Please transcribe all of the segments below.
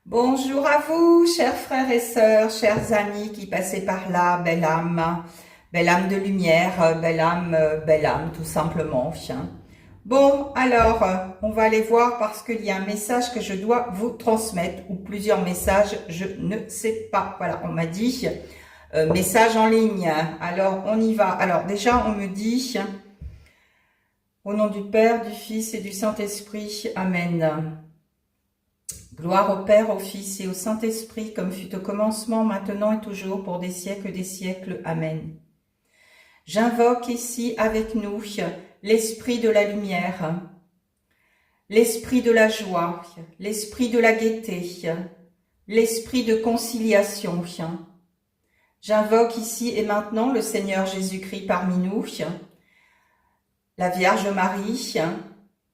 Bonjour à vous, chers frères et sœurs, chers amis qui passaient par là, belle âme de lumière, belle âme, tout simplement. Bon, alors, on va aller voir parce qu'il y a un message que je dois vous transmettre, ou plusieurs messages, je ne sais pas. Voilà, on m'a dit, message en ligne. Alors, on y va. Alors, déjà, on me dit, au nom du Père, du Fils et du Saint-Esprit, Amen. Gloire au Père, au Fils et au Saint-Esprit, comme fut au commencement, maintenant et toujours, pour des siècles. Amen. J'invoque ici avec nous l'Esprit de la lumière, l'Esprit de la joie, l'Esprit de la gaieté, l'Esprit de conciliation. J'invoque ici et maintenant le Seigneur Jésus-Christ parmi nous, la Vierge Marie,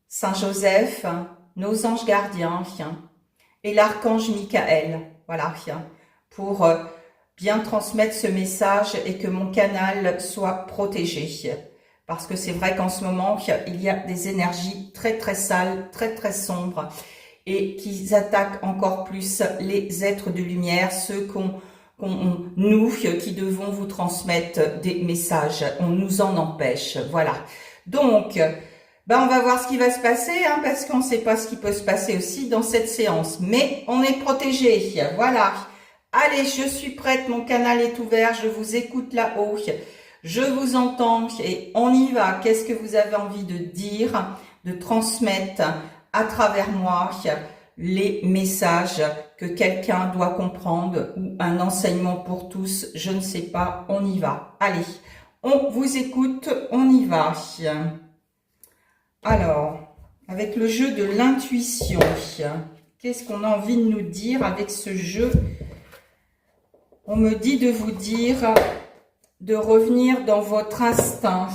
Saint Joseph, nos anges gardiens, et l'archange Michael, voilà, pour bien transmettre ce message et que mon canal soit protégé. Parce que c'est vrai qu'en ce moment, il y a des énergies très très sales, très très sombres, et qui attaquent encore plus les êtres de lumière, ceux nous qui devons vous transmettre des messages. On nous en empêche, voilà. Donc, on va voir ce qui va se passer, parce qu'on ne sait pas ce qui peut se passer aussi dans cette séance. Mais on est protégé, voilà. Allez, je suis prête, mon canal est ouvert, je vous écoute là-haut, je vous entends et on y va. Qu'est-ce que vous avez envie de dire, de transmettre à travers moi les messages que quelqu'un doit comprendre ou un enseignement pour tous, je ne sais pas, on y va. Allez, on vous écoute, on y va. Alors, avec le jeu de l'intuition, qu'est-ce qu'on a envie de nous dire avec ce jeu? On me dit de vous dire de revenir dans votre instinct,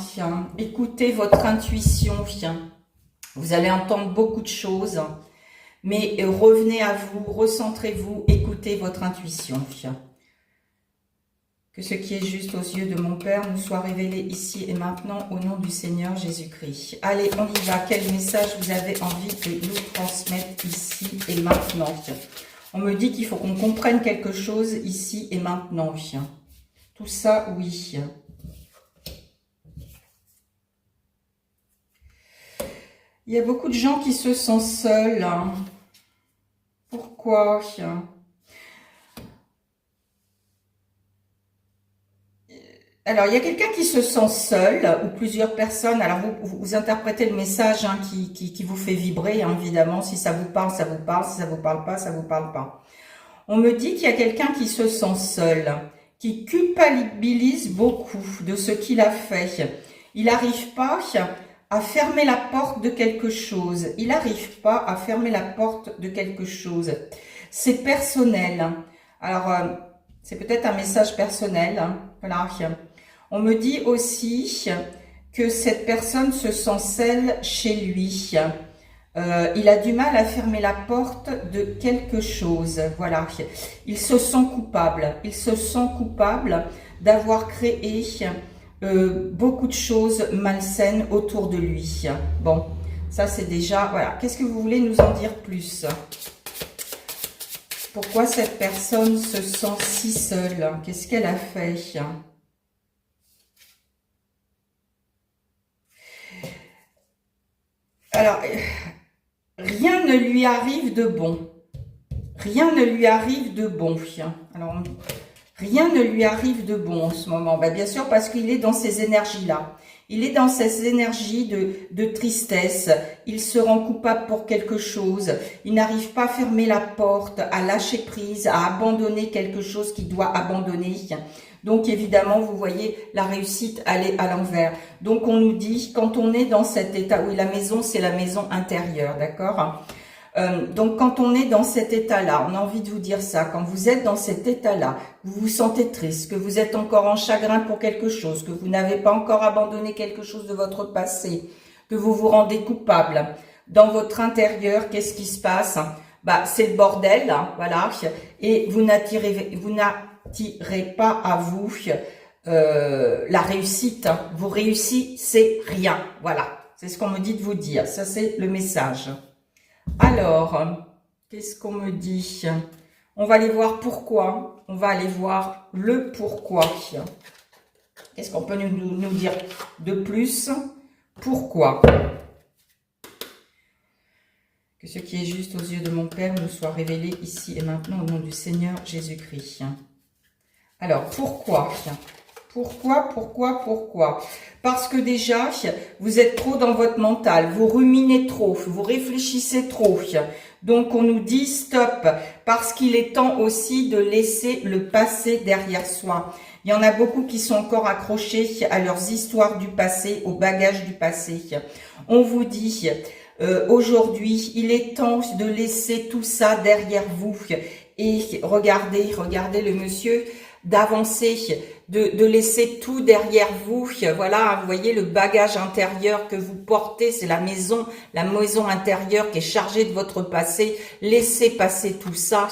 écoutez votre intuition. Vous allez entendre beaucoup de choses, mais revenez à vous, recentrez-vous, écoutez votre intuition. Que ce qui est juste aux yeux de mon Père nous soit révélé ici et maintenant au nom du Seigneur Jésus-Christ. Allez, on y va. Quel message vous avez envie de nous transmettre ici et maintenant? On me dit qu'il faut qu'on comprenne quelque chose ici et maintenant. Tout ça, oui. Il y a beaucoup de gens qui se sentent seuls. Pourquoi ? Alors, il y a quelqu'un qui se sent seul, ou plusieurs personnes. Alors, vous interprétez le message qui vous fait vibrer, évidemment. Si ça vous parle, ça vous parle. Si ça vous parle pas, ça vous parle pas. On me dit qu'il y a quelqu'un qui se sent seul, qui culpabilise beaucoup de ce qu'il a fait. Il n'arrive pas à fermer la porte de quelque chose. Il n'arrive pas à fermer la porte de quelque chose. C'est personnel. Alors, c'est peut-être un message personnel. Voilà. On me dit aussi que cette personne se sent seule chez lui. Il a du mal à fermer la porte de quelque chose. Voilà. Il se sent coupable. Il se sent coupable d'avoir créé beaucoup de choses malsaines autour de lui. Bon, ça c'est déjà... Voilà. Qu'est-ce que vous voulez nous en dire plus? Pourquoi cette personne se sent si seule? Qu'est-ce qu'elle a fait? Alors, rien ne lui arrive de bon. Rien ne lui arrive de bon. Alors, rien ne lui arrive de bon en ce moment. Bien sûr, parce qu'il est dans ces énergies-là. Il est dans ces énergies de tristesse. Il se rend coupable pour quelque chose. Il n'arrive pas à fermer la porte, à lâcher prise, à abandonner quelque chose qu'il doit abandonner. Donc, évidemment, vous voyez, la réussite, elle est à l'envers. Donc, on nous dit, quand on est dans cet état, oui, la maison, c'est la maison intérieure, d'accord? Donc, quand on est dans cet état-là, on a envie de vous dire ça, quand vous êtes dans cet état-là, vous vous sentez triste, que vous êtes encore en chagrin pour quelque chose, que vous n'avez pas encore abandonné quelque chose de votre passé, que vous vous rendez coupable, dans votre intérieur, qu'est-ce qui se passe? C'est le bordel, voilà, et vous n'attirez pas à vous la réussite. Vous réussissez rien, voilà, c'est ce qu'on me dit de vous dire, ça c'est le message. Alors, Qu'est-ce qu'on me dit? On va aller voir pourquoi. On va aller voir le pourquoi. Qu'est-ce qu'on peut nous dire de plus? Pourquoi? Que ce qui est juste aux yeux de mon Père nous soit révélé ici et maintenant au nom du Seigneur Jésus-Christ. Alors, pourquoi? Pourquoi? Parce que déjà, vous êtes trop dans votre mental, vous ruminez trop, vous réfléchissez trop. Donc, on nous dit stop, parce qu'il est temps aussi de laisser le passé derrière soi. Il y en a beaucoup qui sont encore accrochés à leurs histoires du passé, au bagage du passé. On vous dit, aujourd'hui, il est temps de laisser tout ça derrière vous. Et regardez le monsieur, d'avancer, de laisser tout derrière vous. Voilà, vous voyez le bagage intérieur que vous portez, c'est la maison intérieure qui est chargée de votre passé. Laissez passer tout ça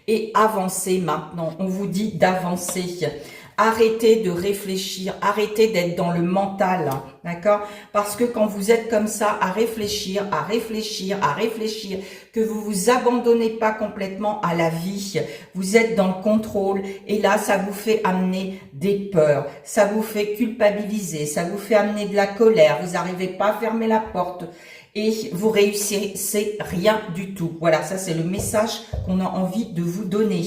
et avancez maintenant. On vous dit d'avancer. Arrêtez de réfléchir, arrêtez d'être dans le mental, d'accord? Parce que quand vous êtes comme ça, à réfléchir, que vous vous abandonnez pas complètement à la vie, vous êtes dans le contrôle et là, ça vous fait amener des peurs, ça vous fait culpabiliser, ça vous fait amener de la colère, vous n'arrivez pas à fermer la porte et vous réussissez rien du tout. Voilà, ça c'est le message qu'on a envie de vous donner.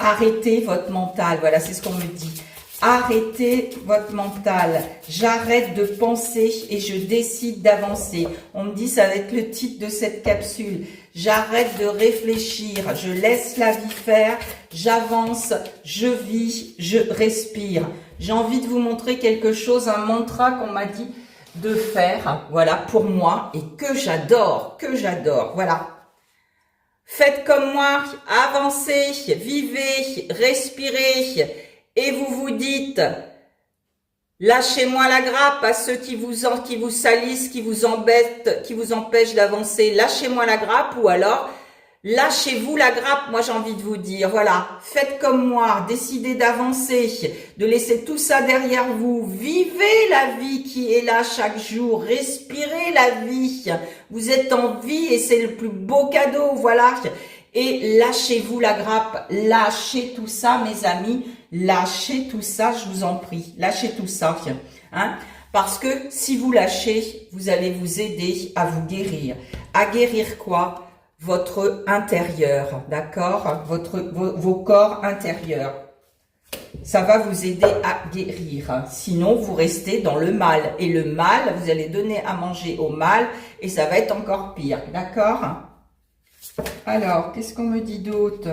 Arrêtez votre mental, voilà, c'est ce qu'on me dit. Arrêtez votre mental. J'arrête de penser et je décide d'avancer. On me dit, ça va être le titre de cette capsule. J'arrête de réfléchir, je laisse la vie faire, j'avance, je vis, je respire. J'ai envie de vous montrer quelque chose, un mantra qu'on m'a dit de faire, voilà, pour moi et que j'adore, voilà. Faites comme moi, avancez, vivez, respirez et vous vous dites lâchez-moi la grappe à ceux qui vous salissent, qui vous embêtent, qui vous empêchent d'avancer. Lâchez-moi la grappe ou alors lâchez-vous la grappe, moi j'ai envie de vous dire. Voilà, faites comme moi, décidez d'avancer, de laisser tout ça derrière vous. Vivez la vie qui est là chaque jour, respirez la vie. Vous êtes en vie et c'est le plus beau cadeau, voilà. Et lâchez-vous la grappe, lâchez tout ça mes amis, lâchez tout ça, je vous en prie, lâchez tout ça. Hein? Parce que si vous lâchez, vous allez vous aider à vous guérir. À guérir quoi? Votre intérieur, d'accord? Vos corps intérieurs. Ça va vous aider à guérir. Sinon, vous restez dans le mal. Et le mal, vous allez donner à manger au mal et ça va être encore pire, d'accord? Alors, qu'est-ce qu'on me dit d'autre?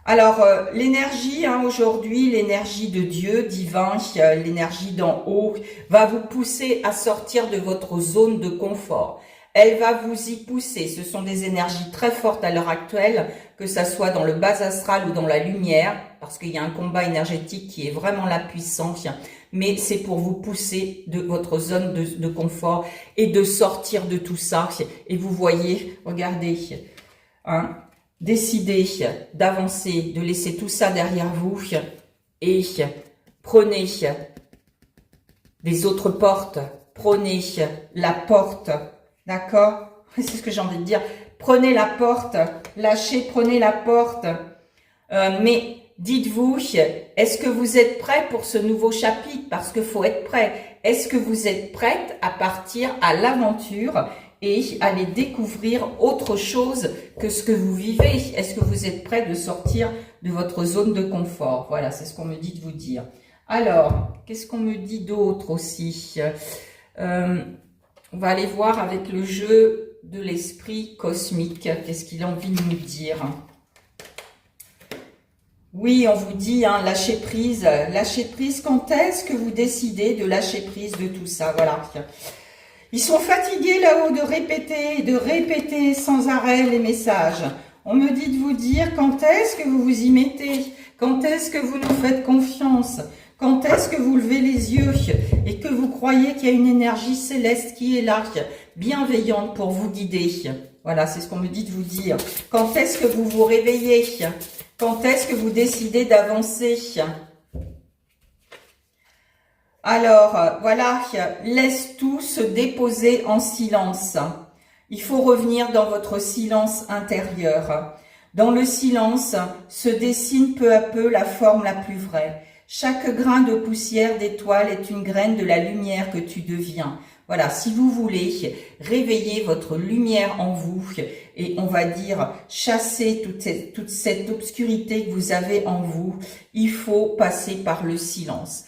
Alors, l'énergie, aujourd'hui, l'énergie de Dieu, divin, l'énergie d'en haut, va vous pousser à sortir de votre zone de confort. Elle va vous y pousser. Ce sont des énergies très fortes à l'heure actuelle, que ça soit dans le bas astral ou dans la lumière, parce qu'il y a un combat énergétique qui est vraiment la puissance, mais c'est pour vous pousser de votre zone de confort et de sortir de tout ça. Et vous voyez, regardez, décidez d'avancer, de laisser tout ça derrière vous et prenez des autres portes, prenez la porte. D'accord? C'est ce que j'ai envie de dire. Prenez la porte, lâchez, prenez la porte. Mais dites-vous, est-ce que vous êtes prêt pour ce nouveau chapitre? Parce qu'il faut être prêt. Est-ce que vous êtes prête à partir à l'aventure et aller découvrir autre chose que ce que vous vivez? Est-ce que vous êtes prêt de sortir de votre zone de confort? Voilà, c'est ce qu'on me dit de vous dire. Alors, qu'est-ce qu'on me dit d'autre aussi? On va aller voir avec le jeu de l'esprit cosmique. Qu'est-ce qu'il a envie de nous dire? Oui, on vous dit, lâcher prise. Lâcher prise, quand est-ce que vous décidez de lâcher prise de tout ça? Voilà. Ils sont fatigués là-haut de répéter sans arrêt les messages. On me dit de vous dire quand est-ce que vous vous y mettez? Quand est-ce que vous nous faites confiance? Quand est-ce que vous levez les yeux et que vous croyez qu'il y a une énergie céleste qui est là, bienveillante pour vous guider? Voilà, c'est ce qu'on me dit de vous dire. Quand est-ce que vous vous réveillez? Quand est-ce que vous décidez d'avancer? Alors, voilà, laisse tout se déposer en silence. Il faut revenir dans votre silence intérieur. Dans le silence se dessine peu à peu la forme la plus vraie. Chaque grain de poussière d'étoile est une graine de la lumière que tu deviens. Voilà, si vous voulez réveiller votre lumière en vous et on va dire chasser toute cette obscurité que vous avez en vous, il faut passer par le silence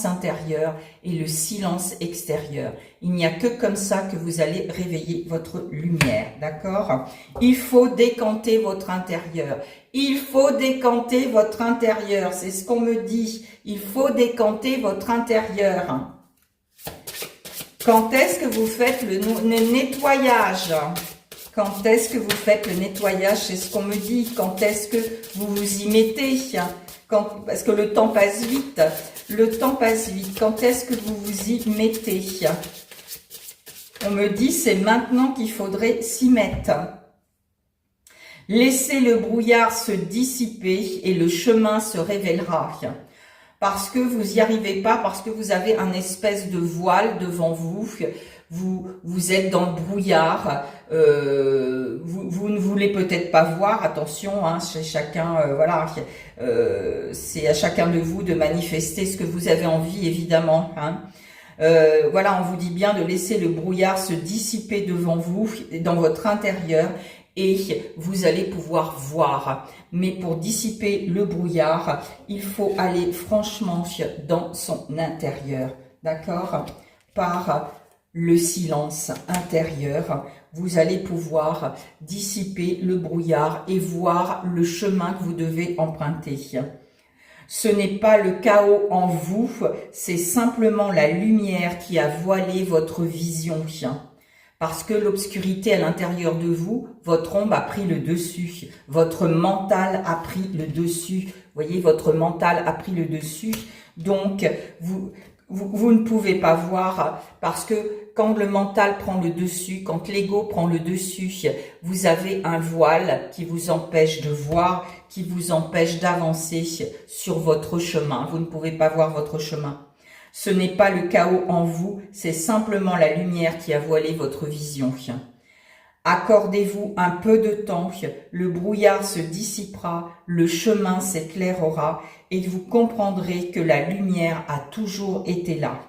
intérieur et le silence extérieur. Il n'y a que comme ça que vous allez réveiller votre lumière, d'accord? Il faut décanter votre intérieur. Il faut décanter votre intérieur, c'est ce qu'on me dit. Il faut décanter votre intérieur. Quand est-ce que vous faites le nettoyage? Quand est-ce que vous faites le nettoyage? C'est ce qu'on me dit. Quand est-ce que vous vous y mettez? Parce que le temps passe vite. Le temps passe vite. Quand est-ce que vous vous y mettez? On me dit c'est maintenant qu'il faudrait s'y mettre. Laissez le brouillard se dissiper et le chemin se révélera. Parce que vous n'y arrivez pas, parce que vous avez un espèce de voile devant vous, vous êtes dans le brouillard, vous ne voulez peut-être pas voir, attention, hein, chez chacun, voilà, c'est à chacun de vous de manifester ce que vous avez envie, évidemment, hein. Voilà, on vous dit bien de laisser le brouillard se dissiper devant vous, dans votre intérieur, et vous allez pouvoir voir. Mais pour dissiper le brouillard, il faut aller franchement dans son intérieur, d'accord? Par le silence intérieur, vous allez pouvoir dissiper le brouillard et voir le chemin que vous devez emprunter. Ce n'est pas le chaos en vous, c'est simplement la lumière qui a voilé votre vision. Parce que l'obscurité à l'intérieur de vous, votre ombre a pris le dessus. Votre mental a pris le dessus. Vous voyez, votre mental a pris le dessus. Donc, vous ne pouvez pas voir parce que quand le mental prend le dessus, quand l'ego prend le dessus, vous avez un voile qui vous empêche de voir, qui vous empêche d'avancer sur votre chemin. Vous ne pouvez pas voir votre chemin. Ce n'est pas le chaos en vous, c'est simplement la lumière qui a voilé votre vision. Accordez-vous un peu de temps, le brouillard se dissipera, le chemin s'éclairera et vous comprendrez que la lumière a toujours été là.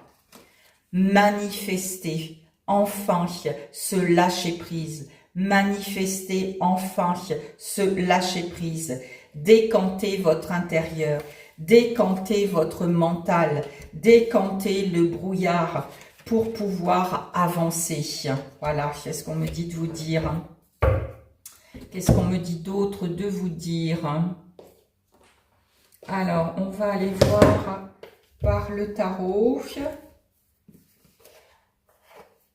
Manifestez enfin ce lâcher-prise. Manifestez enfin ce lâcher-prise. Décantez votre intérieur. Décantez votre mental, décantez le brouillard pour pouvoir avancer. Voilà, qu'est-ce qu'on me dit de vous dire? Qu'est-ce qu'on me dit d'autre de vous dire? Alors, on va aller voir par le tarot.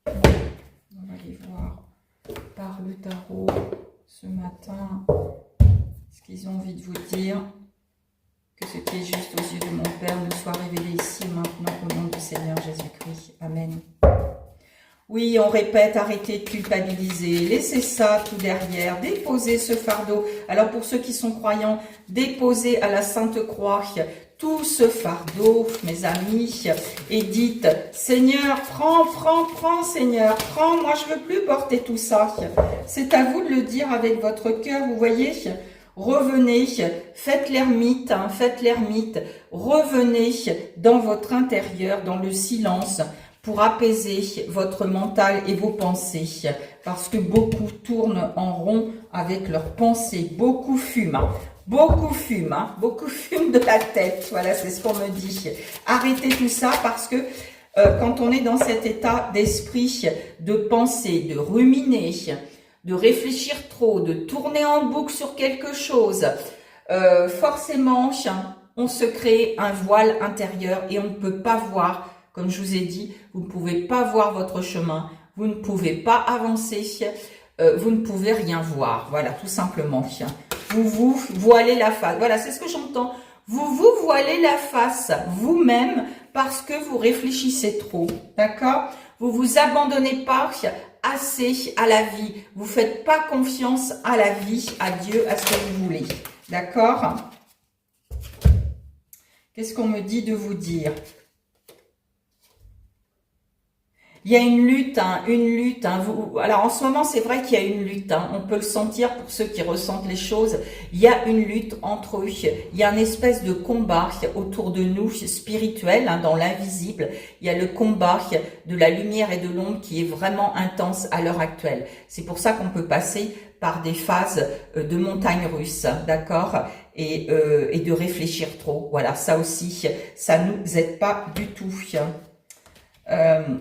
On va aller voir par le tarot ce matin ce qu'ils ont envie de vous dire. Que ce qui est juste aux yeux de mon Père me soit révélé ici et maintenant au nom du Seigneur Jésus-Christ. Amen. Oui, on répète, arrêtez de culpabiliser, laissez ça tout derrière, déposez ce fardeau. Alors pour ceux qui sont croyants, déposez à la Sainte Croix tout ce fardeau, mes amis, et dites, Seigneur, prends, Seigneur, prends, moi je veux plus porter tout ça. C'est à vous de le dire avec votre cœur, vous voyez. Revenez, faites l'ermite, revenez dans votre intérieur, dans le silence, pour apaiser votre mental et vos pensées. Parce que beaucoup tournent en rond avec leurs pensées, beaucoup fument de la tête. Voilà, c'est ce qu'on me dit. Arrêtez tout ça parce que quand on est dans cet état d'esprit, de penser, de ruminer, de réfléchir trop, de tourner en boucle sur quelque chose, forcément, on se crée un voile intérieur et on ne peut pas voir, comme je vous ai dit, vous ne pouvez pas voir votre chemin, vous ne pouvez pas avancer, vous ne pouvez rien voir, voilà, tout simplement. Vous vous voilez la face, voilà, c'est ce que j'entends, vous vous voilez la face vous-même parce que vous réfléchissez trop, d'accord? Vous vous abandonnez pas assez à la vie. Vous faites pas confiance à la vie, à Dieu, à ce que vous voulez. D'accord? Qu'est-ce qu'on me dit de vous dire? Il y a une lutte, alors en ce moment, c'est vrai qu'il y a une lutte, hein, on peut le sentir pour ceux qui ressentent les choses. Il y a une lutte entre eux. Il y a une espèce de combat autour de nous, spirituel, hein, dans l'invisible. Il y a le combat de la lumière et de l'ombre qui est vraiment intense à l'heure actuelle. C'est pour ça qu'on peut passer par des phases de montagne russe, d'accord, et de réfléchir trop. Voilà, ça aussi, ça nous aide pas du tout.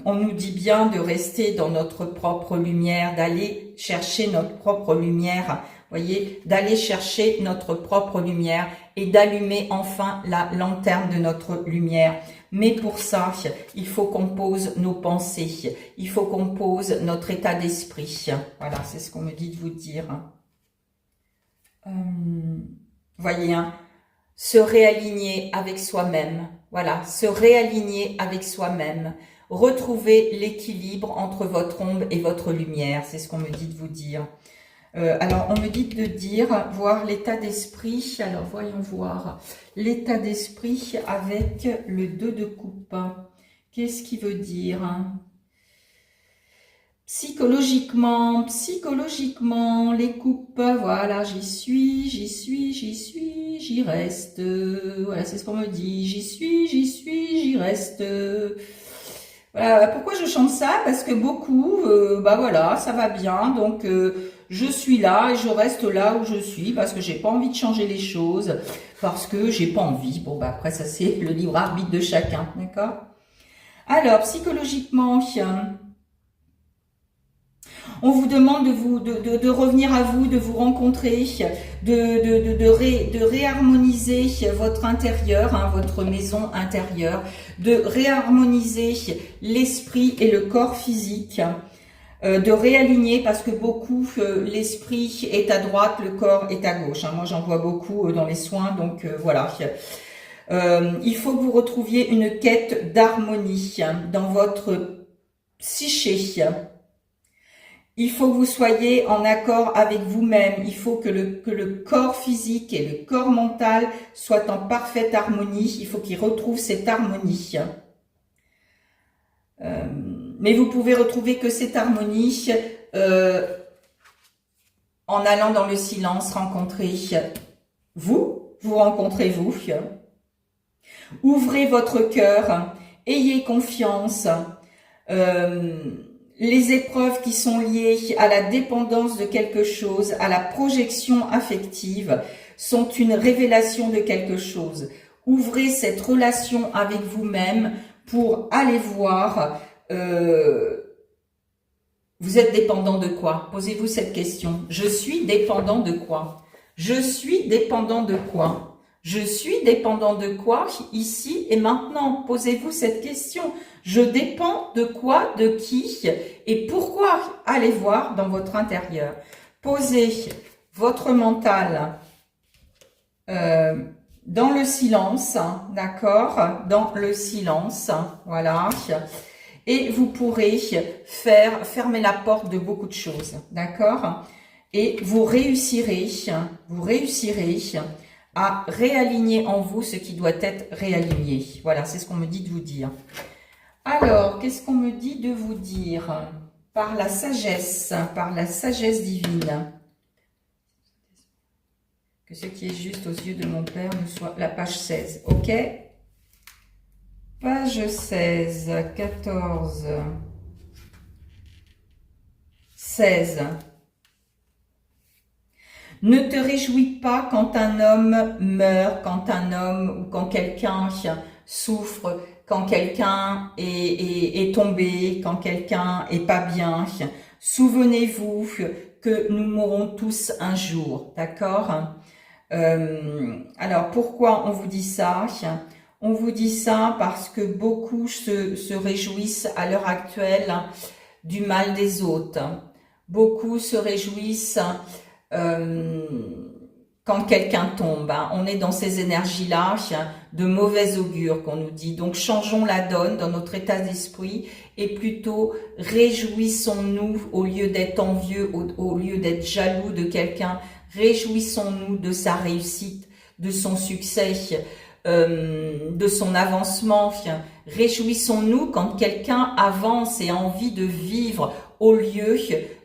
On nous dit bien de rester dans notre propre lumière, d'aller chercher notre propre lumière, voyez, d'aller chercher notre propre lumière et d'allumer enfin la lanterne de notre lumière. Mais pour ça, il faut qu'on pose nos pensées, il faut qu'on pose notre état d'esprit. Voilà, c'est ce qu'on me dit de vous dire. Voyez, hein, se réaligner avec soi-même. Voilà, se réaligner avec soi-même. Retrouver l'équilibre entre votre ombre et votre lumière. C'est ce qu'on me dit de vous dire. Alors, on me dit de dire, voir l'état d'esprit. Alors, voyons voir l'état d'esprit avec le 2 de coupe. Qu'est-ce qui veut dire? Psychologiquement, les coupes, voilà, j'y reste. Voilà, c'est ce qu'on me dit. J'y reste. Voilà, pourquoi je chante ça? Parce que beaucoup, bah voilà, ça va bien, donc je suis là et je reste là où je suis parce que j'ai pas envie de changer les choses, parce que j'ai pas envie. Bon, bah après ça c'est le libre arbitre de chacun, d'accord? Alors, psychologiquement, on vous demande de revenir à vous, de vous rencontrer, de réharmoniser votre intérieur, hein, votre maison intérieure, de réharmoniser l'esprit et le corps physique, de réaligner parce que beaucoup, l'esprit est à droite, le corps est à gauche. Hein. Moi, j'en vois beaucoup dans les soins, donc voilà. Il faut que vous retrouviez une quête d'harmonie dans votre psyché. Il faut que vous soyez en accord avec vous-même. Il faut que le corps physique et le corps mental soient en parfaite harmonie. Il faut qu'ils retrouvent cette harmonie. Mais vous pouvez retrouver que cette harmonie en allant dans le silence, rencontrer vous rencontrez vous. Ouvrez votre cœur, ayez confiance. Les épreuves qui sont liées à la dépendance de quelque chose, à la projection affective, sont une révélation de quelque chose. Ouvrez cette relation avec vous-même pour aller voir, vous êtes dépendant de quoi? Posez-vous cette question. Je suis dépendant de quoi? Je suis dépendant de quoi? Je suis dépendant de quoi ici et maintenant? Posez-vous cette question. Je dépends de quoi, de qui et pourquoi? Allez voir dans votre intérieur. Posez votre mental dans le silence, d'accord? Dans le silence, voilà. Et vous pourrez fermer la porte de beaucoup de choses, d'accord? Et vous réussirez à réaligner en vous ce qui doit être réaligné. Voilà, c'est ce qu'on me dit de vous dire. Alors, qu'est-ce qu'on me dit de vous dire? Par la sagesse divine. Que ce qui est juste aux yeux de mon Père ne soit... La page 16, ok? Page 16, 14, 16. Ne te réjouis pas quand un homme meurt, quand un homme ou quand quelqu'un souffre, quand quelqu'un est tombé, quand quelqu'un est pas bien. Souvenez-vous que nous mourrons tous un jour, d'accord? Alors, pourquoi on vous dit ça? On vous dit ça parce que beaucoup se réjouissent à l'heure actuelle du mal des autres. Beaucoup se réjouissent quand quelqu'un tombe. Hein. On est dans ces énergies-là de mauvais augure qu'on nous dit. Donc, changeons la donne dans notre état d'esprit et plutôt réjouissons-nous au lieu d'être envieux, au lieu d'être jaloux de quelqu'un. Réjouissons-nous de sa réussite, de son succès. de son avancement. Réjouissons-nous quand quelqu'un avance et a envie de vivre au lieu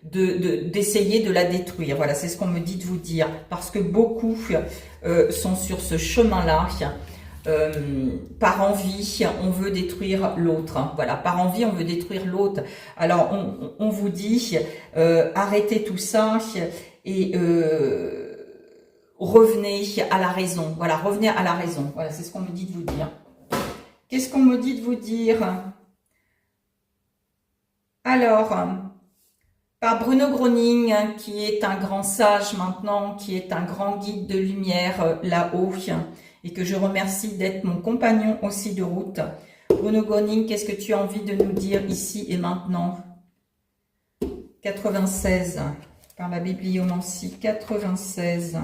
d'essayer de la détruire. Voilà, c'est ce qu'on me dit de vous dire, parce que beaucoup sont sur ce chemin-là. Par envie, on veut détruire l'autre. Voilà, par envie, on veut détruire l'autre. Alors, on vous dit, arrêtez tout ça et revenez à la raison. Voilà, revenez à la raison. Voilà, c'est ce qu'on me dit de vous dire. Qu'est-ce qu'on me dit de vous dire? Alors, par Bruno Groening, qui est un grand sage maintenant, qui est un grand guide de lumière là-haut, et que je remercie d'être mon compagnon aussi de route. Bruno Groening, qu'est-ce que tu as envie de nous dire ici et maintenant? 96, par la bibliomancie, 96.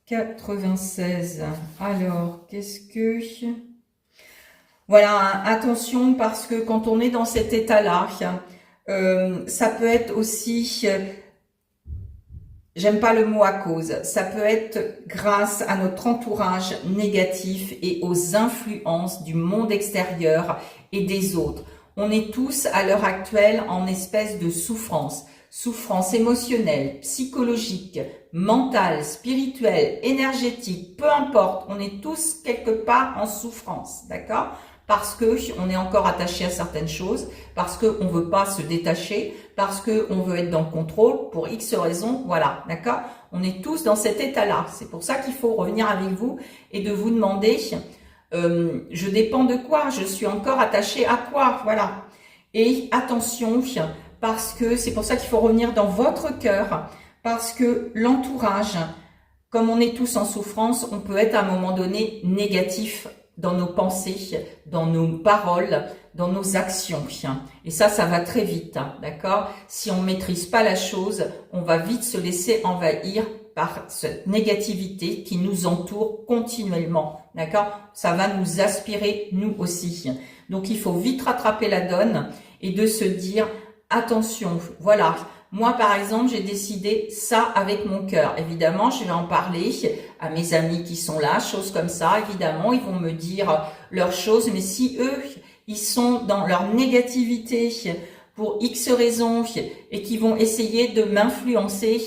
96. Alors, qu'est-ce que... Voilà, attention, parce que quand on est dans cet état-là, ça peut être aussi... J'aime pas le mot à cause. Ça peut être grâce à notre entourage négatif et aux influences du monde extérieur et des autres. On est tous à l'heure actuelle en espèce de souffrance. Souffrance émotionnelle, psychologique, mentale, spirituelle, énergétique, peu importe. On est tous quelque part en souffrance, d'accord? Parce que on est encore attaché à certaines choses, parce que on veut pas se détacher, parce que on veut être dans le contrôle, pour X raisons, voilà, d'accord? On est tous dans cet état-là. C'est pour ça qu'il faut revenir avec vous et de vous demander, je dépends de quoi? Je suis encore attaché à quoi? Voilà. Et attention, parce que c'est pour ça qu'il faut revenir dans votre cœur, parce que l'entourage, comme on est tous en souffrance, on peut être à un moment donné négatif dans nos pensées, dans nos paroles, dans nos actions. Et ça va très vite, d'accord? Si on ne maîtrise pas la chose, on va vite se laisser envahir par cette négativité qui nous entoure continuellement, d'accord? Ça va nous aspirer, nous aussi. Donc, il faut vite rattraper la donne et de se dire, attention, voilà. Moi, par exemple, j'ai décidé ça avec mon cœur. Évidemment, je vais en parler à mes amis qui sont là, choses comme ça. Évidemment, ils vont me dire leurs choses. Mais si eux, ils sont dans leur négativité pour X raisons et qui vont essayer de m'influencer,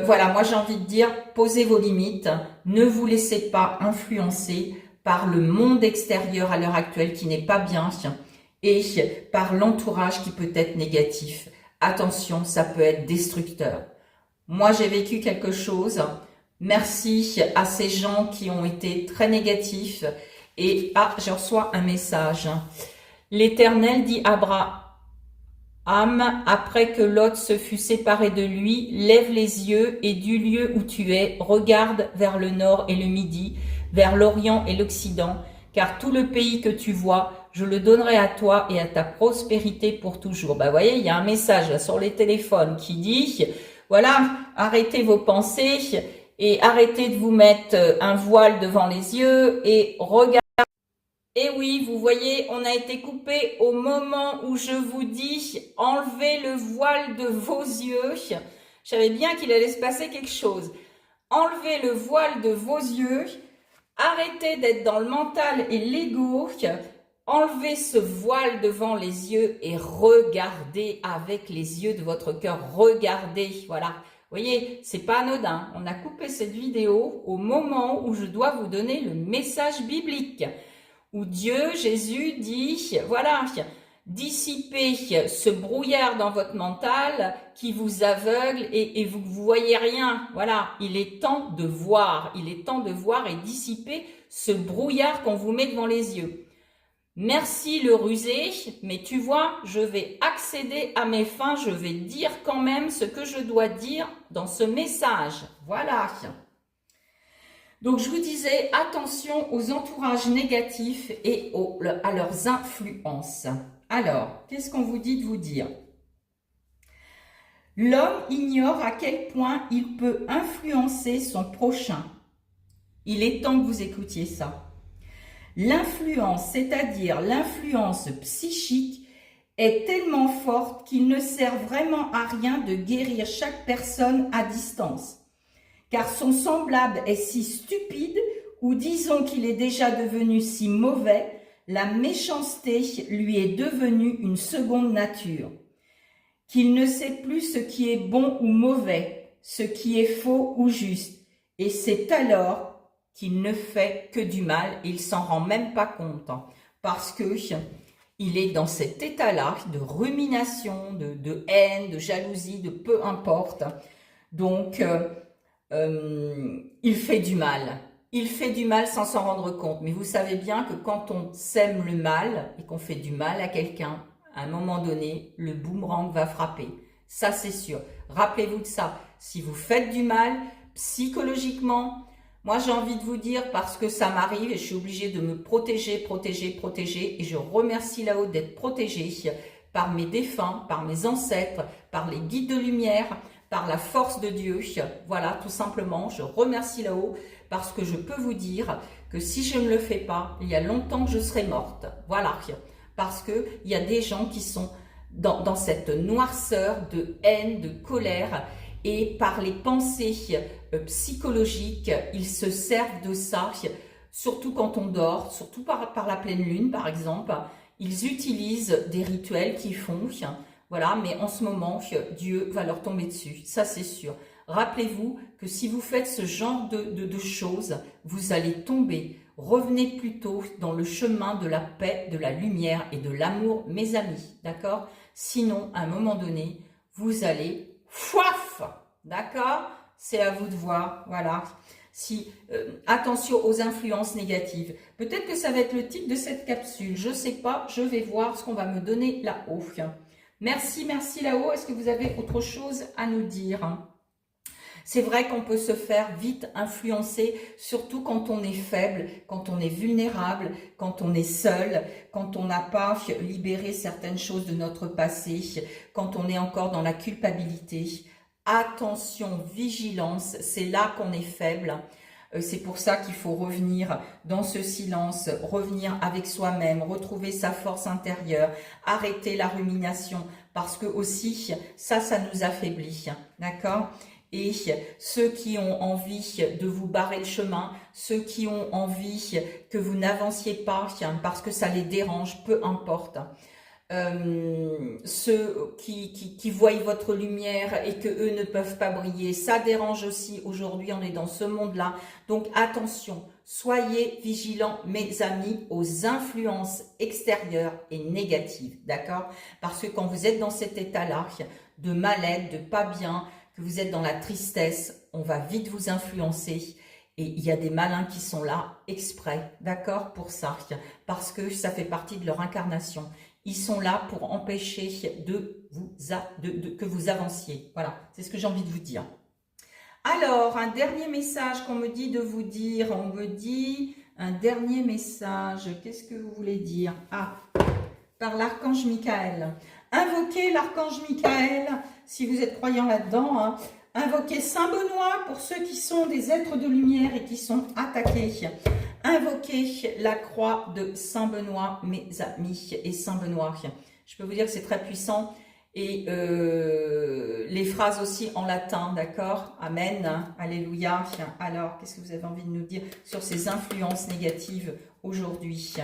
voilà, moi j'ai envie de dire, posez vos limites. Ne vous laissez pas influencer par le monde extérieur à l'heure actuelle qui n'est pas bien et par l'entourage qui peut être négatif. Attention, ça peut être destructeur. Moi, j'ai vécu quelque chose. Merci à ces gens qui ont été très négatifs. Et je reçois un message. L'Éternel dit à Abraham, après que Lot se fut séparé de lui, lève les yeux et du lieu où tu es, regarde vers le nord et le midi, vers l'orient et l'occident, car tout le pays que tu vois, je le donnerai à toi et à ta prospérité pour toujours. Vous voyez, il y a un message là, sur les téléphones qui dit, voilà, arrêtez vos pensées et arrêtez de vous mettre un voile devant les yeux et regardez. Et oui, vous voyez, on a été coupé au moment où je vous dis, enlevez le voile de vos yeux. Je savais bien qu'il allait se passer quelque chose. Enlevez le voile de vos yeux, arrêtez d'être dans le mental et l'ego. Enlevez ce voile devant les yeux et regardez avec les yeux de votre cœur. Regardez, voilà. Vous voyez, c'est pas anodin. On a coupé cette vidéo au moment où je dois vous donner le message biblique. Où Dieu, Jésus dit, voilà, dissipez ce brouillard dans votre mental qui vous aveugle et vous ne voyez rien. Voilà, il est temps de voir. Il est temps de voir et dissiper ce brouillard qu'on vous met devant les yeux. Merci le rusé, mais tu vois, je vais accéder à mes fins, je vais dire quand même ce que je dois dire dans ce message. Voilà. Donc je vous disais, attention aux entourages négatifs et à leurs influences. Alors, qu'est-ce qu'on vous dit de vous dire? L'homme ignore à quel point il peut influencer son prochain. Il est temps que vous écoutiez ça. L'influence, c'est-à-dire l'influence psychique, est tellement forte qu'il ne sert vraiment à rien de guérir chaque personne à distance. car son semblable est si stupide, ou disons qu'il est déjà devenu si mauvais, la méchanceté lui est devenue une seconde nature, qu'il ne sait plus ce qui est bon ou mauvais, ce qui est faux ou juste, et c'est alors qu'il ne fait que du mal, et il s'en rend même pas compte, hein, parce que il est dans cet état-là de rumination, de haine, de jalousie, de peu importe. Donc, il fait du mal. Il fait du mal sans s'en rendre compte. Mais vous savez bien que quand on sème le mal et qu'on fait du mal à quelqu'un, à un moment donné, le boomerang va frapper. Ça, c'est sûr. Rappelez-vous de ça. Si vous faites du mal, psychologiquement, moi, j'ai envie de vous dire, parce que ça m'arrive et je suis obligée de me protéger, et je remercie là-haut d'être protégée par mes défunts, par mes ancêtres, par les guides de lumière, par la force de Dieu. Voilà, tout simplement, je remercie là-haut parce que je peux vous dire que si je ne le fais pas, il y a longtemps que je serai morte. Voilà, parce qu'il y a des gens qui sont dans cette noirceur de haine, de colère, et par les pensées psychologiques, ils se servent de ça, surtout quand on dort, surtout par la pleine lune par exemple. Ils utilisent des rituels qu'ils font, voilà, mais en ce moment, Dieu va leur tomber dessus, ça c'est sûr. Rappelez-vous que si vous faites ce genre de choses, vous allez tomber. Revenez plutôt dans le chemin de la paix, de la lumière et de l'amour, mes amis, d'accord? Sinon, à un moment donné, vous allez foif, d'accord? C'est à vous de voir, voilà. Si, attention aux influences négatives. Peut-être que ça va être le titre de cette capsule, je ne sais pas, je vais voir ce qu'on va me donner là-haut. Merci, merci là-haut. Est-ce que vous avez autre chose à nous dire? C'est vrai qu'on peut se faire vite influencer, surtout quand on est faible, quand on est vulnérable, quand on est seul, quand on n'a pas libéré certaines choses de notre passé, quand on est encore dans la culpabilité. Attention, vigilance, c'est là qu'on est faible. C'est pour ça qu'il faut revenir dans ce silence, revenir avec soi-même, retrouver sa force intérieure, arrêter la rumination, parce que aussi, ça nous affaiblit, d'accord ? Et ceux qui ont envie de vous barrer le chemin, ceux qui ont envie que vous n'avanciez pas parce que ça les dérange, peu importe. Ceux qui voient votre lumière et que eux ne peuvent pas briller, ça dérange aussi. Aujourd'hui, on est dans ce monde-là. Donc attention, soyez vigilants, mes amis, aux influences extérieures et négatives, d'accord? Parce que quand vous êtes dans cet état-là, de mal-être, de pas bien, que vous êtes dans la tristesse, on va vite vous influencer. Et il y a des malins qui sont là exprès, d'accord, pour ça, parce que ça fait partie de leur incarnation. Ils sont là pour empêcher que vous avanciez. Voilà, c'est ce que j'ai envie de vous dire. Alors, un dernier message qu'on me dit de vous dire. On me dit un dernier message. Qu'est-ce que vous voulez dire? Ah, par l'archange Michael. Invoquez l'archange Michael, si vous êtes croyant là-dedans. Hein. Invoquez Saint Benoît pour ceux qui sont des êtres de lumière et qui sont attaqués. Invoquez la croix de Saint Benoît, mes amis, et Saint Benoît. Je peux vous dire que c'est très puissant. Et les phrases aussi en latin, d'accord? Amen, alléluia. Alors, qu'est-ce que vous avez envie de nous dire sur ces influences négatives aujourd'hui?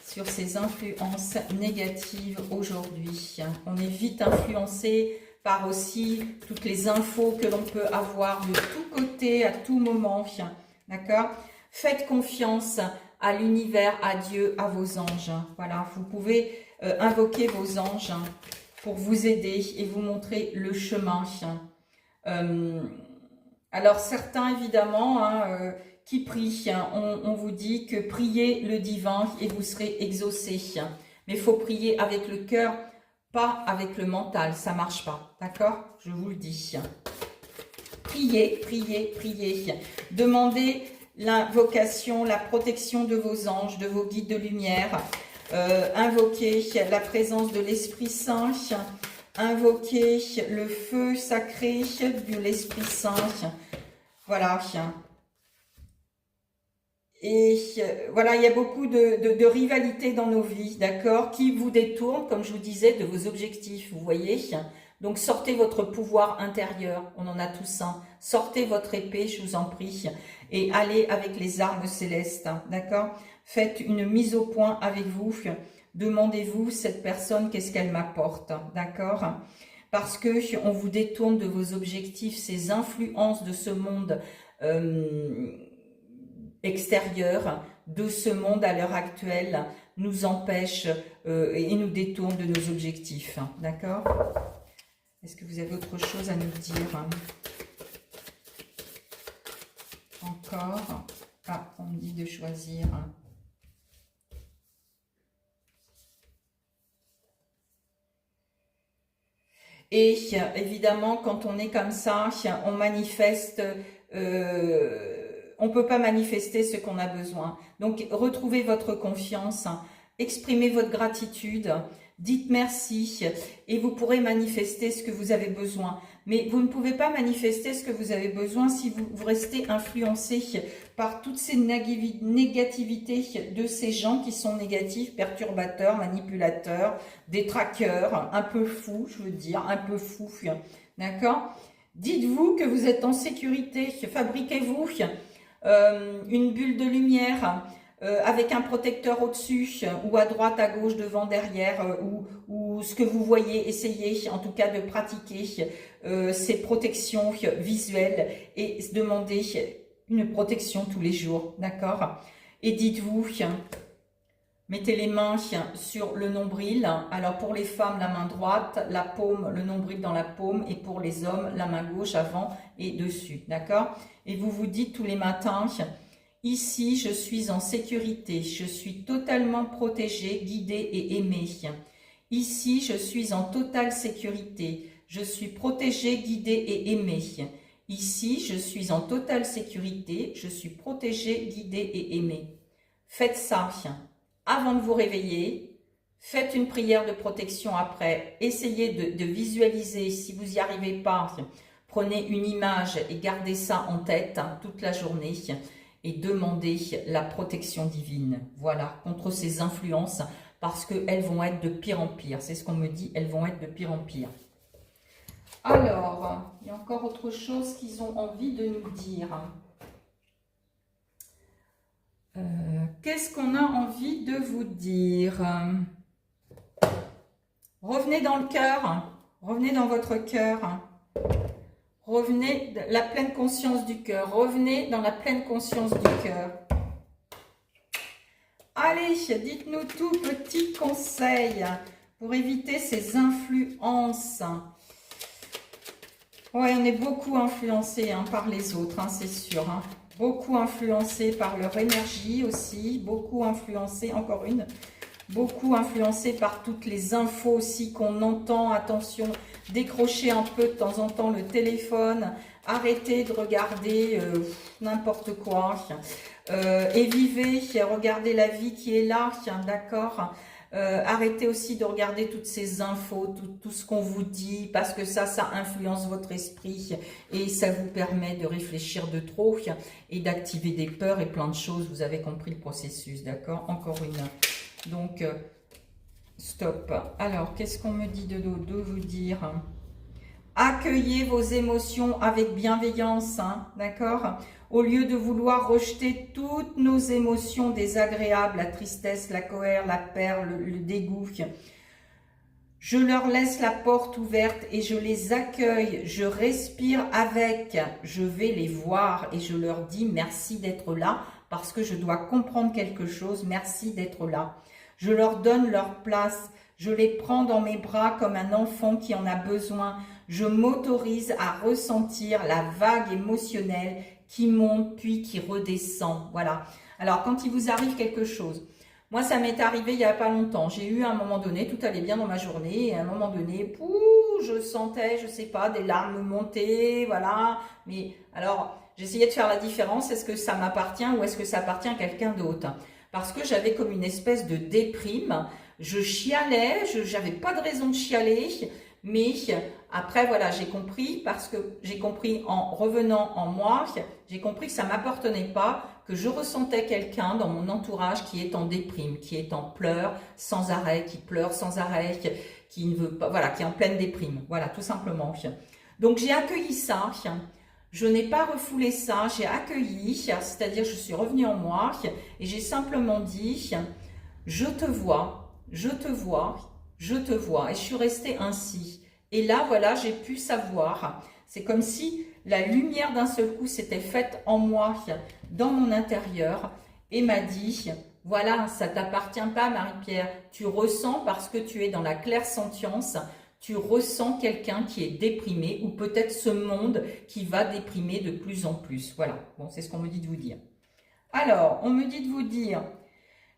Sur ces influences négatives aujourd'hui. On est vite influencé par aussi toutes les infos que l'on peut avoir de tous côtés, à tout moment. D'accord? Faites confiance à l'univers, à Dieu, à vos anges. Voilà, vous pouvez invoquer vos anges pour vous aider et vous montrer le chemin. Alors certains, évidemment, qui prient, on vous dit que priez le divin et vous serez exaucés. Mais il faut prier avec le cœur, pas avec le mental, ça ne marche pas. D'accord? Je vous le dis. Priez, priez, priez. Demandez l'invocation, la protection de vos anges, de vos guides de lumière. Invoquez la présence de l'Esprit Saint. Invoquez le feu sacré de l'Esprit Saint. Voilà. Et voilà, il y a beaucoup de rivalité dans nos vies, d'accord, qui vous détournent, comme je vous disais, de vos objectifs, vous voyez. Donc sortez votre pouvoir intérieur, on en a tous un. Sortez votre épée, je vous en prie, et allez avec les armes célestes, d'accord? Faites une mise au point avec vous. Demandez-vous, cette personne, qu'est-ce qu'elle m'apporte, d'accord? Parce que on vous détourne de vos objectifs, ces influences de ce monde extérieur, de ce monde à l'heure actuelle, nous empêchent et nous détournent de nos objectifs, d'accord? Est-ce que vous avez autre chose à nous dire? Encore. Ah, on me dit de choisir. Et évidemment, quand on est comme ça, on manifeste, on ne peut pas manifester ce qu'on a besoin. Donc, retrouvez votre confiance, exprimez votre gratitude, dites merci et vous pourrez manifester ce que vous avez besoin. Mais vous ne pouvez pas manifester ce que vous avez besoin si vous restez influencé par toutes ces négativités de ces gens qui sont négatifs, perturbateurs, manipulateurs, détraqueurs, un peu fous, je veux dire, un peu fous, d'accord? Dites-vous que vous êtes en sécurité, fabriquez-vous une bulle de lumière, avec un protecteur au-dessus, ou à droite, à gauche, devant, derrière, ou ce que vous voyez, essayez en tout cas de pratiquer ces protections visuelles et demandez une protection tous les jours, d'accord? Et dites-vous, mettez les mains sur le nombril, alors pour les femmes, la main droite, la paume, le nombril dans la paume, et pour les hommes, la main gauche avant et dessus, d'accord? Et vous vous dites tous les matins, ici, je suis en sécurité, je suis totalement protégée, guidée et aimée. Ici, je suis en totale sécurité, je suis protégée, guidée et aimée. Ici, je suis en totale sécurité, je suis protégée, guidée et aimée. Faites ça avant de vous réveiller, faites une prière de protection après, essayez de visualiser, si vous n'y arrivez pas, prenez une image et gardez ça en tête toute la journée. Et demandez la protection divine, voilà, contre ces influences, parce qu'elles vont être de pire en pire. C'est ce qu'on me dit, elles vont être de pire en pire. Alors, il y a encore autre chose qu'ils ont envie de nous dire. Qu'est-ce qu'on a envie de vous dire? Revenez dans le cœur, revenez dans votre cœur. Revenez la pleine conscience du cœur. Revenez dans la pleine conscience du cœur. Allez, dites-nous tout, petit conseil pour éviter ces influences. Ouais, on est beaucoup influencé par les autres, c'est sûr. Beaucoup influencé par leur énergie aussi. Beaucoup influencé, encore une. Beaucoup influencé par toutes les infos aussi qu'on entend. Attention, décrochez un peu de temps en temps le téléphone, arrêtez de regarder n'importe quoi et vivez, regardez la vie qui est là, d'accord? Arrêtez aussi de regarder toutes ces infos, tout ce qu'on vous dit, parce que ça influence votre esprit et ça vous permet de réfléchir de trop et d'activer des peurs et plein de choses. Vous avez compris le processus, d'accord? Encore une. Donc, stop. Alors, qu'est-ce qu'on me dit de vous dire? Accueillez vos émotions avec bienveillance, d'accord? Au lieu de vouloir rejeter toutes nos émotions désagréables, la tristesse, la colère, la peur, le dégoût, je leur laisse la porte ouverte et je les accueille, je respire avec, je vais les voir et je leur dis merci d'être là parce que je dois comprendre quelque chose, merci d'être là. Je leur donne leur place, je les prends dans mes bras comme un enfant qui en a besoin. Je m'autorise à ressentir la vague émotionnelle qui monte puis qui redescend. Voilà. Alors, quand il vous arrive quelque chose, moi, ça m'est arrivé il n'y a pas longtemps. J'ai eu à un moment donné, tout allait bien dans ma journée, et à un moment donné, je sentais, je sais pas, des larmes monter, voilà. Mais alors, j'essayais de faire la différence. Est-ce que ça m'appartient ou est-ce que ça appartient à quelqu'un d'autre? Parce que j'avais comme une espèce de déprime. Je chialais, je n'avais pas de raison de chialer. Mais après, voilà, j'ai compris, parce que j'ai compris en revenant en moi, j'ai compris que ça ne m'appartenait pas, que je ressentais quelqu'un dans mon entourage qui est en déprime, qui est en pleurs sans arrêt, qui pleure sans arrêt, qui ne veut pas, voilà, qui est en pleine déprime. Voilà, tout simplement. Donc j'ai accueilli ça. Je n'ai pas refoulé ça, j'ai accueilli, c'est-à-dire je suis revenue en moi et j'ai simplement dit « je te vois, je te vois, je te vois » et je suis restée ainsi. Et là, voilà, j'ai pu savoir, c'est comme si la lumière d'un seul coup s'était faite en moi, dans mon intérieur et m'a dit « voilà, ça ne t'appartient pas Marie-Pierre, tu ressens parce que tu es dans la clairsentience ». Tu ressens quelqu'un qui est déprimé ou peut-être ce monde qui va déprimer de plus en plus. Voilà, bon, c'est ce qu'on me dit de vous dire. Alors, on me dit de vous dire,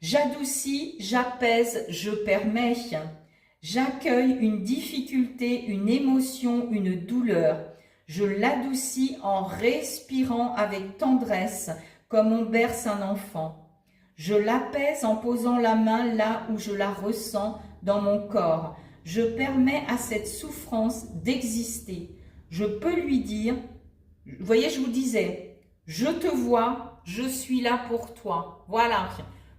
j'adoucis, j'apaise, je permets. J'accueille une difficulté, une émotion, une douleur. Je l'adoucis en respirant avec tendresse, comme on berce un enfant. Je l'apaise en posant la main là où je la ressens dans mon corps. Je permets à cette souffrance d'exister. Je peux lui dire, vous voyez, je vous disais, je te vois, je suis là pour toi. Voilà.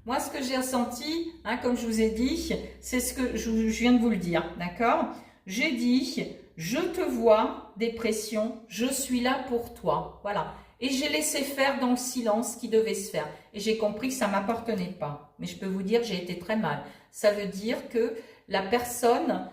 Moi, ce que j'ai ressenti, comme je vous ai dit, c'est ce que je viens de vous le dire, d'accord? J'ai dit, je te vois, dépression, je suis là pour toi. Voilà. Et j'ai laissé faire dans le silence ce qui devait se faire. Et j'ai compris que ça ne m'appartenait pas. Mais je peux vous dire, j'ai été très mal. Ça veut dire que la personne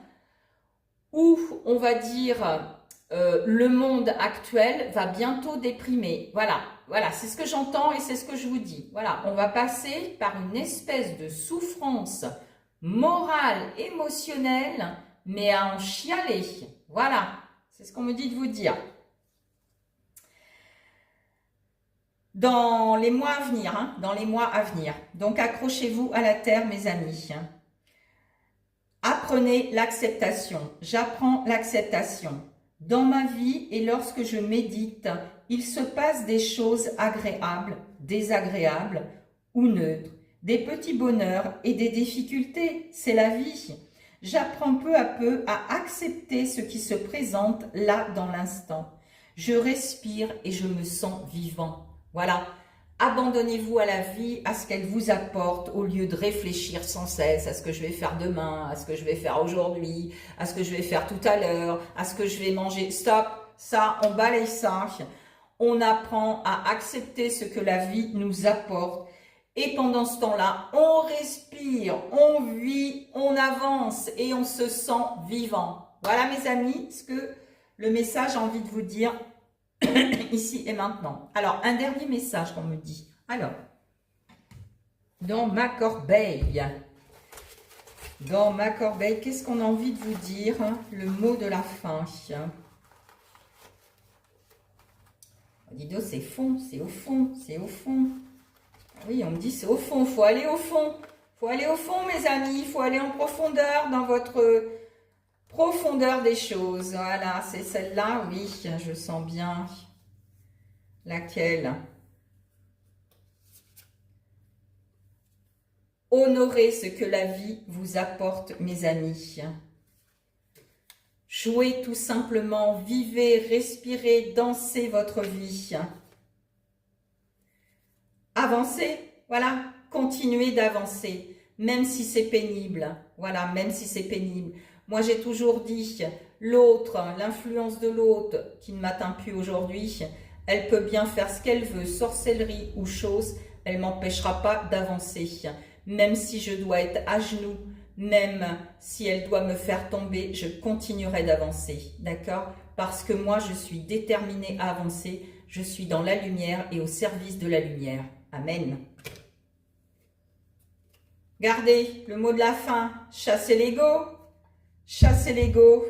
où, on va dire, le monde actuel va bientôt déprimer. Voilà, voilà, c'est ce que j'entends et c'est ce que je vous dis. Voilà, on va passer par une espèce de souffrance morale, émotionnelle, mais à en chialer. Voilà, c'est ce qu'on me dit de vous dire. Dans les mois à venir, dans les mois à venir. Donc accrochez-vous à la terre, mes amis. Apprenez l'acceptation. J'apprends l'acceptation. Dans ma vie et lorsque je médite, il se passe des choses agréables, désagréables ou neutres. Des petits bonheurs et des difficultés, c'est la vie. J'apprends peu à peu à accepter ce qui se présente là dans l'instant. Je respire et je me sens vivant. Voilà. Abandonnez-vous à la vie, à ce qu'elle vous apporte, au lieu de réfléchir sans cesse à ce que je vais faire demain, à ce que je vais faire aujourd'hui, à ce que je vais faire tout à l'heure, à ce que je vais manger. Stop, ça, on balaye ça. On apprend à accepter ce que la vie nous apporte. Et pendant ce temps-là, on respire, on vit, on avance et on se sent vivant. Voilà mes amis, ce que le message a envie de vous dire ici et maintenant. Alors, un dernier message qu'on me dit. Alors, dans ma corbeille, qu'est-ce qu'on a envie de vous dire? Le mot de la fin. Dis donc, c'est fond, c'est au fond, c'est au fond. Oui, on me dit c'est au fond, il faut aller au fond. Il faut aller au fond, mes amis, il faut aller en profondeur dans votre profondeur des choses. Voilà, c'est celle-là, oui, je sens bien. Laquelle? Honorez ce que la vie vous apporte, mes amis. Jouez tout simplement, vivez, respirez, dansez votre vie. Avancez, voilà, continuez d'avancer, même si c'est pénible. Voilà, même si c'est pénible. Moi, j'ai toujours dit, l'autre, l'influence de l'autre qui ne m'atteint plus aujourd'hui, elle peut bien faire ce qu'elle veut, sorcellerie ou chose, elle m'empêchera pas d'avancer. Même si je dois être à genoux, même si elle doit me faire tomber, je continuerai d'avancer, d'accord? Parce que moi, je suis déterminée à avancer, je suis dans la lumière et au service de la lumière. Amen. Gardez le mot de la fin, chassez l'ego, chassez l'ego,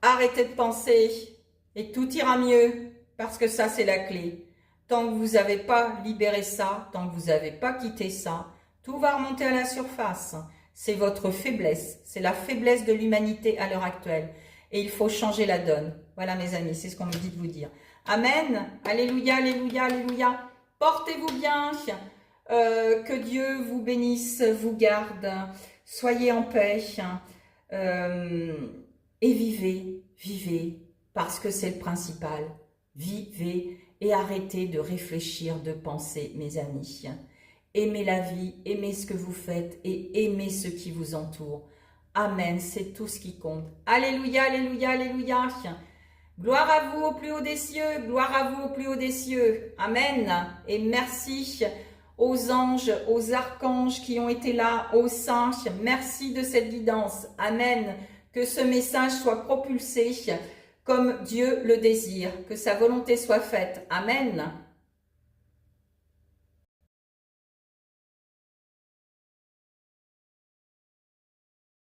arrêtez de penser et tout ira mieux parce que ça, c'est la clé. Tant que vous n'avez pas libéré ça, tant que vous n'avez pas quitté ça, tout va remonter à la surface. C'est votre faiblesse, c'est la faiblesse de l'humanité à l'heure actuelle. Et il faut changer la donne. Voilà mes amis, c'est ce qu'on me dit de vous dire. Amen, alléluia, alléluia, alléluia. Portez-vous bien, que Dieu vous bénisse, vous garde, soyez en paix et vivez, vivez, parce que c'est le principal. Vivez et arrêtez de réfléchir, de penser, mes amis. Aimez la vie, aimez ce que vous faites et aimez ceux qui vous entourent. Amen, c'est tout ce qui compte. Alléluia, alléluia, alléluia. Gloire à vous au plus haut des cieux, gloire à vous au plus haut des cieux. Amen. Et merci aux anges, aux archanges qui ont été là, aux saints. Merci de cette guidance. Amen. Que ce message soit propulsé comme Dieu le désire. Que sa volonté soit faite. Amen.